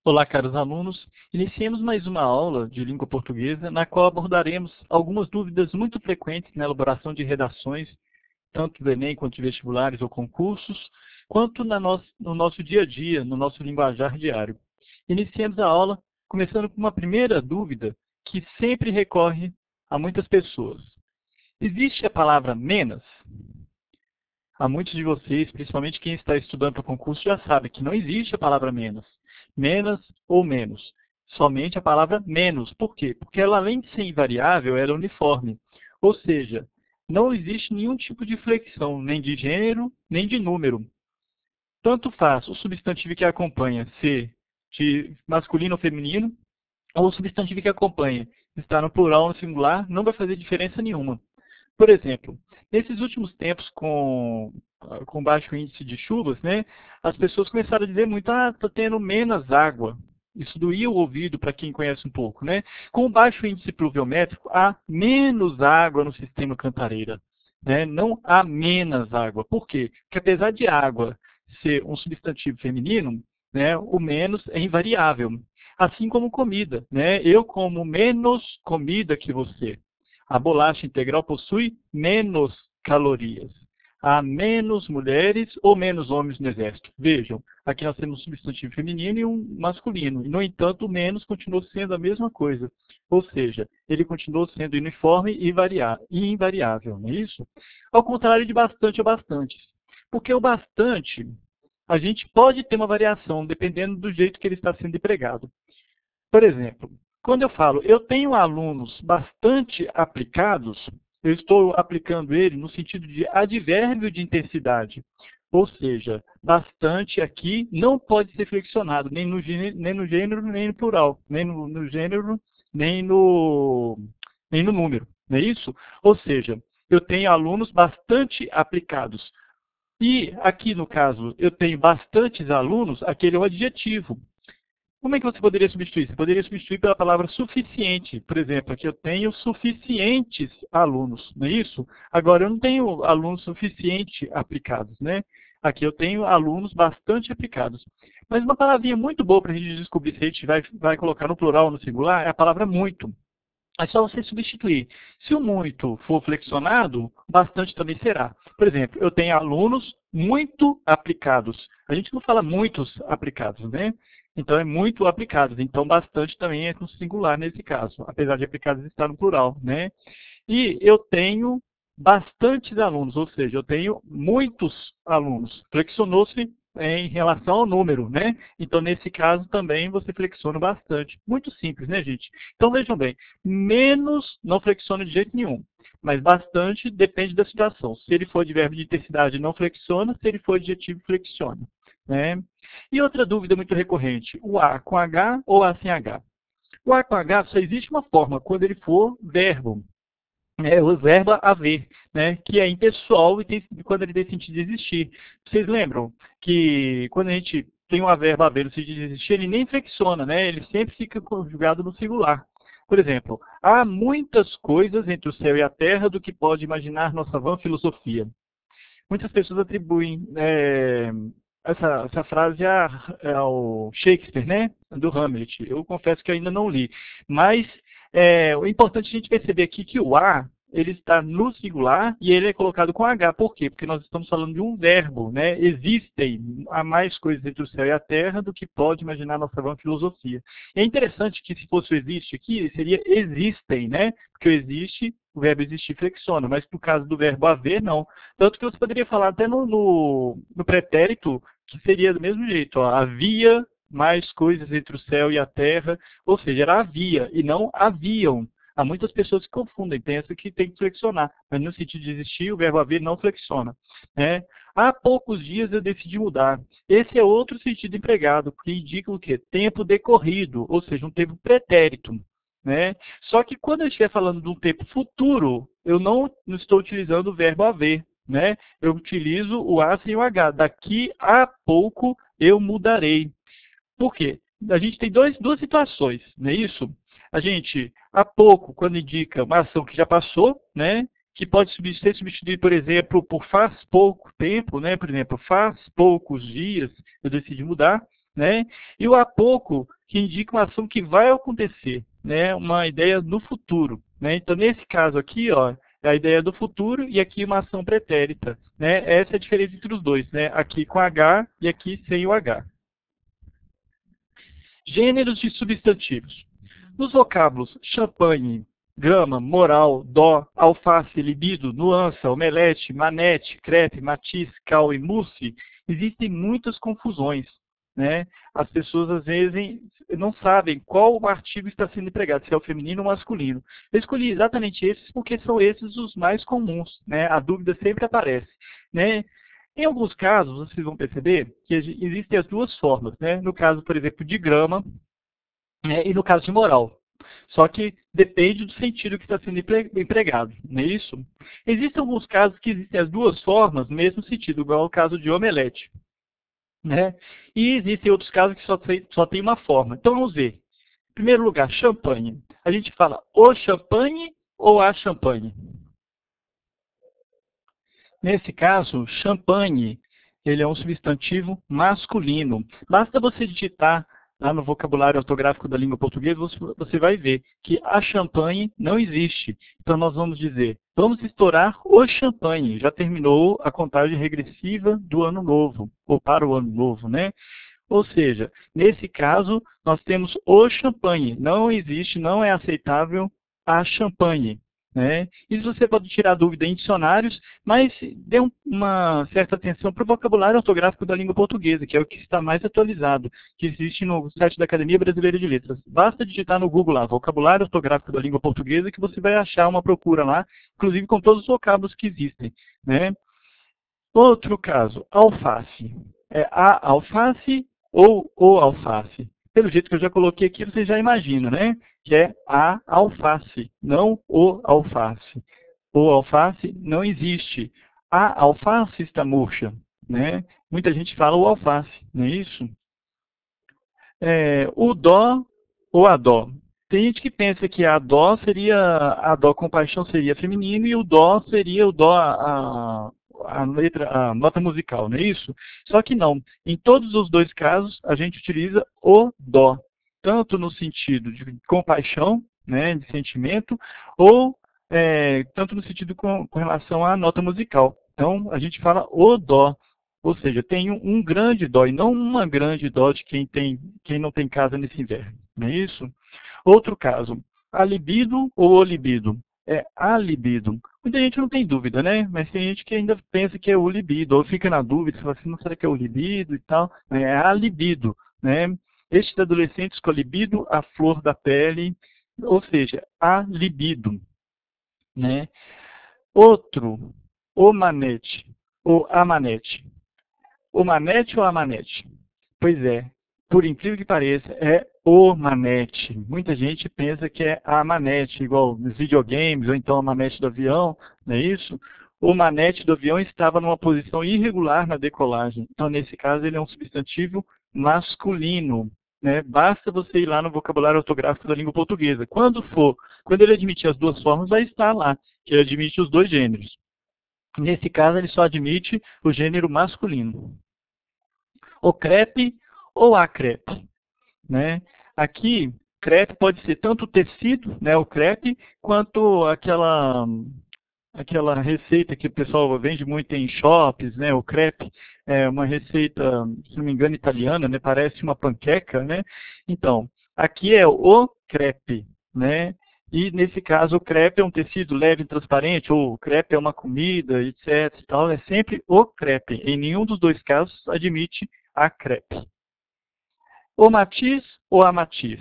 Olá, caros alunos. Iniciemos mais uma aula de língua portuguesa, na qual abordaremos algumas dúvidas muito frequentes na elaboração de redações, tanto do Enem quanto de vestibulares ou concursos, quanto no nosso dia a dia, no nosso linguajar diário. Iniciemos a aula começando com uma primeira dúvida que sempre recorre a muitas pessoas. Existe a palavra menos? Há muitos de vocês, principalmente quem está estudando para concurso, já sabe que não existe a palavra menos. Menos ou menos. Somente a palavra menos. Por quê? Porque ela, além de ser invariável, ela é uniforme. Ou seja, não existe nenhum tipo de flexão, nem de gênero, nem de número. Tanto faz o substantivo que acompanha ser de masculino ou feminino, ou o substantivo que acompanha estar no plural ou no singular, não vai fazer diferença nenhuma. Por exemplo, nesses últimos tempos, com baixo índice de chuvas, né, as pessoas começaram a dizer muito, está tendo menos água. Isso doía o ouvido para quem conhece um pouco, né? Com baixo índice pluviométrico, há menos água no sistema Cantareira, né? Não há menos água. Por quê? Porque apesar de água ser um substantivo feminino, né, o menos é invariável. Assim como comida, né? Eu como menos comida que você. A bolacha integral possui menos calorias. Há menos mulheres ou menos homens no exército. Vejam, aqui nós temos um substantivo feminino e um masculino. E, no entanto, o menos continua sendo a mesma coisa. Ou seja, ele continua sendo uniforme e invariável, não é isso? Ao contrário de bastante ou bastantes. Porque o bastante, a gente pode ter uma variação, dependendo do jeito que ele está sendo empregado. Por exemplo, quando eu falo, eu tenho alunos bastante aplicados, eu estou aplicando ele no sentido de advérbio de intensidade. Ou seja, bastante aqui não pode ser flexionado, nem no gênero, nem no plural, nem no gênero, nem no número. Não é isso? Ou seja, eu tenho alunos bastante aplicados. E aqui, no caso, eu tenho bastantes alunos, aquele é o adjetivo. Como é que você poderia substituir? Você poderia substituir pela palavra suficiente. Por exemplo, aqui eu tenho suficientes alunos, não é isso? Agora, eu não tenho alunos suficiente aplicados, né? Aqui eu tenho alunos bastante aplicados. Mas uma palavrinha muito boa para a gente descobrir se a gente vai colocar no plural ou no singular é a palavra muito. É só você substituir. Se o muito for flexionado, bastante também será. Por exemplo, eu tenho alunos muito aplicados. A gente não fala muitos aplicados, né? Então, é muito aplicados. Então, bastante também é com singular nesse caso, apesar de aplicados estar no plural, né? E eu tenho bastantes alunos, ou seja, eu tenho muitos alunos. Flexionou-se em relação ao número, né? Então, nesse caso, também você flexiona bastante. Muito simples, né, gente? Então, vejam bem, menos não flexiona de jeito nenhum. Mas bastante depende da situação. Se ele for de verbo de intensidade, não flexiona. Se ele for adjetivo, flexiona, né? E outra dúvida muito recorrente, o A com H ou A sem H? O A com H só existe uma forma, quando ele for verbo. O verbo haver, né, que é impessoal e quando ele tem sentido de existir. Vocês lembram que quando a gente tem um verbo haver no sentido de existir, ele nem flexiona, né, ele sempre fica conjugado no singular. Por exemplo, há muitas coisas entre o céu e a terra do que pode imaginar nossa vã filosofia. Muitas pessoas atribuem essa frase ao Shakespeare, né, do Hamlet. Eu confesso que ainda não li. Mas o importante é a gente perceber aqui que o A, ele está no singular e ele é colocado com H. Por quê? Porque nós estamos falando de um verbo, né? Existem, há mais coisas entre o céu e a terra do que pode imaginar nossa vã filosofia. E é interessante que se fosse o existe aqui, seria existem, né? Porque o existe, o verbo existir flexiona, mas no caso do verbo haver, não. Tanto que você poderia falar até no pretérito, que seria do mesmo jeito, ó, havia mais coisas entre o céu e a terra, ou seja, era havia e não haviam. Há muitas pessoas que confundem, pensam que tem que flexionar, mas no sentido de existir, o verbo haver não flexiona, né? Há poucos dias eu decidi mudar. Esse é outro sentido empregado, que indica o quê? Tempo decorrido, ou seja, um tempo pretérito, né? Só que quando eu estiver falando de um tempo futuro, eu não estou utilizando o verbo haver, né? Eu utilizo o A sem o H. Daqui a pouco eu mudarei. Por quê? A gente tem duas situações, não é isso? A gente, há pouco, quando indica uma ação que já passou, né? Que pode ser substituído, por exemplo, por faz pouco tempo, né? Por exemplo, faz poucos dias eu decidi mudar. né? E o há pouco, que indica uma ação que vai acontecer, né? Uma ideia no futuro, né? Então, nesse caso aqui, ó, é a ideia do futuro e aqui uma ação pretérita, né? Essa é a diferença entre os dois, né? Aqui com H e aqui sem o H. Gêneros de substantivos. Nos vocábulos champanhe, grama, moral, dó, alface, libido, nuança, omelete, manete, crepe, matiz, cal e mousse, existem muitas confusões, né? As pessoas às vezes não sabem qual artigo está sendo empregado, se é o feminino ou masculino. Eu escolhi exatamente esses porque são esses os mais comuns, né? A dúvida sempre aparece, né? Em alguns casos, vocês vão perceber que existem as duas formas, né? No caso, por exemplo, de grama, né? E no caso de moral. Só que depende do sentido que está sendo empregado, não é isso? Existem alguns casos que existem as duas formas, no mesmo sentido, igual o caso de omelete, né? E existem outros casos que só tem uma forma. Então vamos ver. Em primeiro lugar, champanhe. A gente fala o champanhe ou a champanhe? Nesse caso, champanhe, ele é um substantivo masculino. Basta você digitar lá no vocabulário ortográfico da língua portuguesa, você vai ver que a champanhe não existe. Então nós vamos dizer, vamos estourar o champanhe. Já terminou a contagem regressiva do ano novo, ou para o ano novo, né? Ou seja, nesse caso, nós temos o champanhe. Não existe, não é aceitável a champanhe, né? Isso você pode tirar dúvida em dicionários, mas dê uma certa atenção para o vocabulário ortográfico da língua portuguesa, que é o que está mais atualizado, que existe no site da Academia Brasileira de Letras. Basta digitar no Google lá, vocabulário ortográfico da língua portuguesa, que você vai achar uma procura lá, inclusive com todos os vocábulos que existem, né? Outro caso, alface. É a alface ou o alface. Pelo jeito que eu já coloquei aqui, você já imagina, né? Que é a alface, não o alface. O alface não existe. A alface está murcha, né? Muita gente fala o alface, não é isso? O dó ou a dó. Tem gente que pensa que a dó compaixão seria feminino e o dó seria o dó, a nota musical, não é isso? Só que não. Em todos os dois casos, a gente utiliza o dó, tanto no sentido de compaixão, né, de sentimento, ou tanto no sentido com relação à nota musical. Então, a gente fala o dó. Ou seja, tem um grande dó e não uma grande dó de quem não tem casa nesse inverno. Não é isso? Outro caso, a libido ou o libido? É a libido. Muita gente não tem dúvida, né? Mas tem gente que ainda pensa que é o libido, ou fica na dúvida, fala assim, não será que é o libido e tal? É a libido, né? Estes adolescentes com a libido, a flor da pele, ou seja, a libido, né? Outro, o manete, ou a manete. O manete ou a manete? Pois é, por incrível que pareça, é o manete. Muita gente pensa que é a manete, igual nos videogames, ou então a manete do avião, não é isso? O manete do avião estava numa posição irregular na decolagem. Então, nesse caso, ele é um substantivo masculino, né? Basta você ir lá no vocabulário ortográfico da língua portuguesa. Quando ele admitir as duas formas, vai estar lá, que ele admite os dois gêneros. Nesse caso, ele só admite o gênero masculino. O crepe ou a crepe, né? Aqui, crepe pode ser tanto o tecido, né, o crepe, quanto aquela receita que o pessoal vende muito em shops, né, o crepe, é uma receita, se não me engano, italiana, né, parece uma panqueca, né? Então, aqui é o crepe, né? E nesse caso o crepe é um tecido leve e transparente, ou o crepe é uma comida, etc. Então, é sempre o crepe. Em nenhum dos dois casos admite a crepe. O matiz ou a matiz?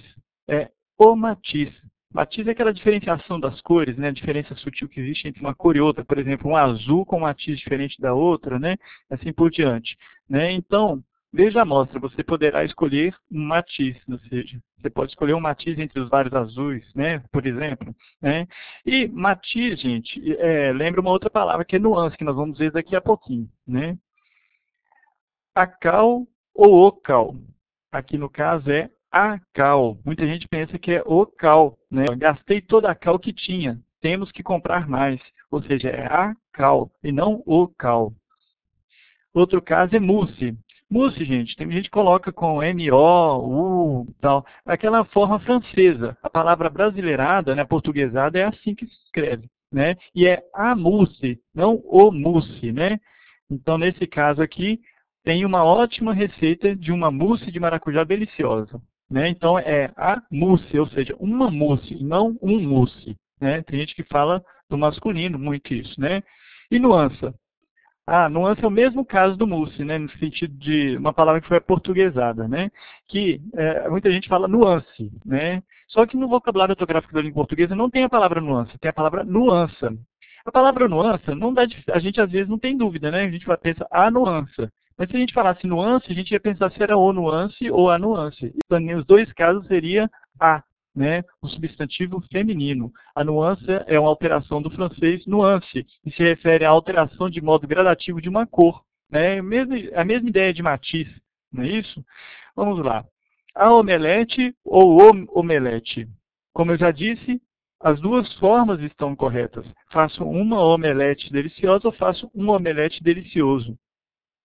É o matiz. Matiz é aquela diferenciação das cores, né? A diferença sutil que existe entre uma cor e outra. Por exemplo, um azul com um matiz diferente da outra, né? Assim por diante, né? Então, veja a amostra. Você poderá escolher um matiz, ou seja, você pode escolher um matiz entre os vários azuis, né? Por exemplo, né? E matiz, gente, lembra uma outra palavra que é nuance, que nós vamos ver daqui a pouquinho, né? A cal ou o cal? Aqui no caso é a cal. Muita gente pensa que é o cal, né? Eu gastei toda a cal que tinha. Temos que comprar mais. Ou seja, é a cal e não o cal. Outro caso é mousse. Mousse, gente, tem gente que coloca com M-O, U, tal, aquela forma francesa. A palavra brasileirada, né, portuguesada, é assim que se escreve, né? E é a mousse, não o mousse, né? Então, nesse caso aqui, tem uma ótima receita de uma mousse de maracujá deliciosa, né? Então, é a mousse, ou seja, uma mousse, não um mousse, né? Tem gente que fala do masculino muito isso, né? E nuance? Nuance é o mesmo caso do mousse, né? No sentido de uma palavra que foi aportuguesada, né? Que muita gente fala nuance, né? Só que no vocabulário ortográfico da língua portuguesa não tem a palavra nuance, tem a palavra nuança. A palavra nuança, não dá, a gente às vezes não tem dúvida, né? A gente vai pensar a nuança. Mas se a gente falasse nuance, a gente ia pensar se era o nuance ou a nuance. Então, nos dois casos seria a, né? O substantivo feminino. A nuance é uma alteração do francês nuance, e se refere à alteração de modo gradativo de uma cor, né? A mesma ideia de matiz, não é isso? Vamos lá. A omelete ou o omelete? Como eu já disse, as duas formas estão corretas. Faço uma omelete deliciosa ou faço um omelete delicioso.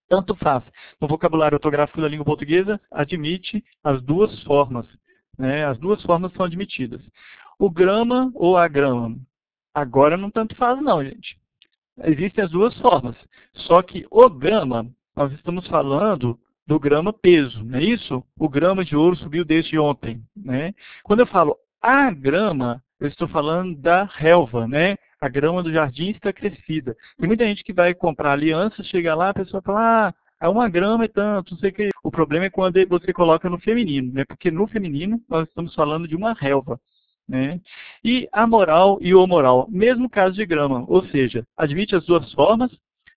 Tanto faz. No vocabulário ortográfico da língua portuguesa, admite as duas formas, né? As duas formas são admitidas. O grama ou a grama? Agora não tanto faz não, gente. Existem as duas formas. Só que o grama, nós estamos falando do grama peso, não é isso? O grama de ouro subiu desde ontem, né? Quando eu falo a grama, eu estou falando da relva, né? A grama do jardim está crescida. Tem muita gente que vai comprar aliança, chega lá, a pessoa fala, uma grama é tanto, não sei o que. O problema é quando você coloca no feminino, né? Porque no feminino nós estamos falando de uma relva, né? E a moral e o moral, mesmo caso de grama, ou seja, admite as duas formas,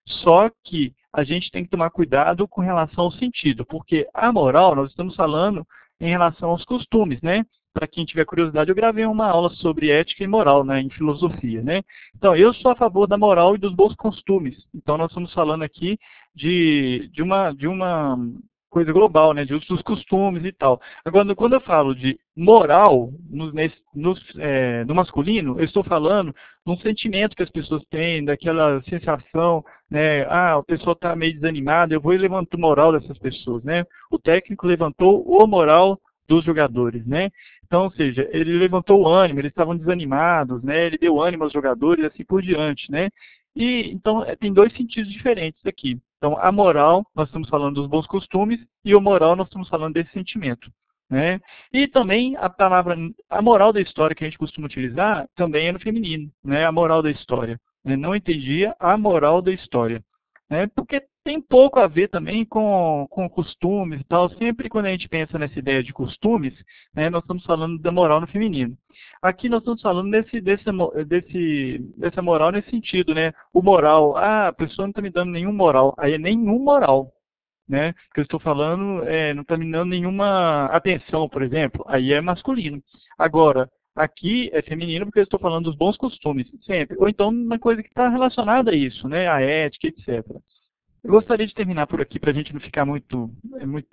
só que a gente tem que tomar cuidado com relação ao sentido, porque a moral nós estamos falando em relação aos costumes, né? Para quem tiver curiosidade, eu gravei uma aula sobre ética e moral, né, em filosofia, né? Então, eu sou a favor da moral e dos bons costumes. Então, nós estamos falando aqui de uma coisa global, né, de uso dos costumes e tal. Agora, quando eu falo de moral no masculino, eu estou falando de um sentimento que as pessoas têm, daquela sensação, né, a pessoa está meio desanimada, eu vou e levanto o moral dessas pessoas, né? O técnico levantou o moral dos jogadores, né? Então, ou seja, ele levantou o ânimo, eles estavam desanimados, né? Ele deu ânimo aos jogadores e assim por diante, né? E então tem dois sentidos diferentes aqui. Então, a moral, nós estamos falando dos bons costumes, e o moral, nós estamos falando desse sentimento, né? E também a moral da história que a gente costuma utilizar, também é no feminino, né? A moral da história. Né? Não entendia a moral da história, né? Porque tem pouco a ver também com costumes e tal. Sempre quando a gente pensa nessa ideia de costumes, né, nós estamos falando da moral no feminino. Aqui nós estamos falando dessa moral nesse sentido, né? O moral, a pessoa não está me dando nenhum moral. Aí é nenhum moral, né? Porque eu estou falando, não está me dando nenhuma atenção, por exemplo. Aí é masculino. Agora, aqui é feminino porque eu estou falando dos bons costumes, sempre. Ou então uma coisa que está relacionada a isso, né? A ética, etc. Eu gostaria de terminar por aqui para a gente não ficar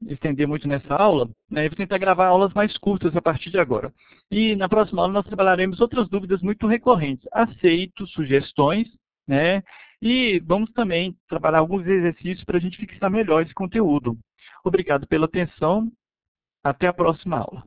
estender muito nessa aula, né? E vou tentar gravar aulas mais curtas a partir de agora. E na próxima aula nós trabalharemos outras dúvidas muito recorrentes. Aceito sugestões, né? E vamos também trabalhar alguns exercícios para a gente fixar melhor esse conteúdo. Obrigado pela atenção. Até a próxima aula.